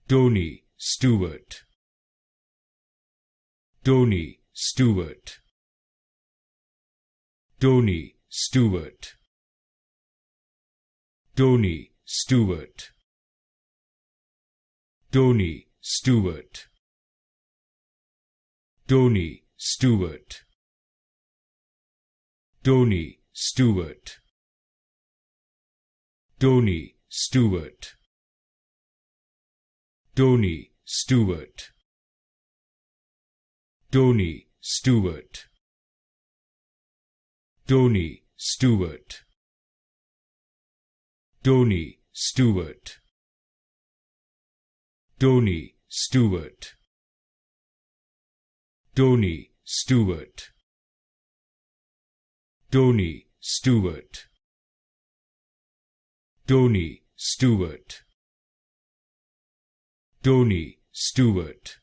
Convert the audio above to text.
Tony Stewart, Tony Stewart, Tony Stewart, Tony Stewart, Tony Stewart, Tony Stewart, Tony Stewart, Tony Stewart, Tony Stewart, Tony Stewart, Tony Stewart, Tony Stewart, Tony Stewart, Tony Stewart, Tony Stewart, Tony Stewart, Tony Stewart,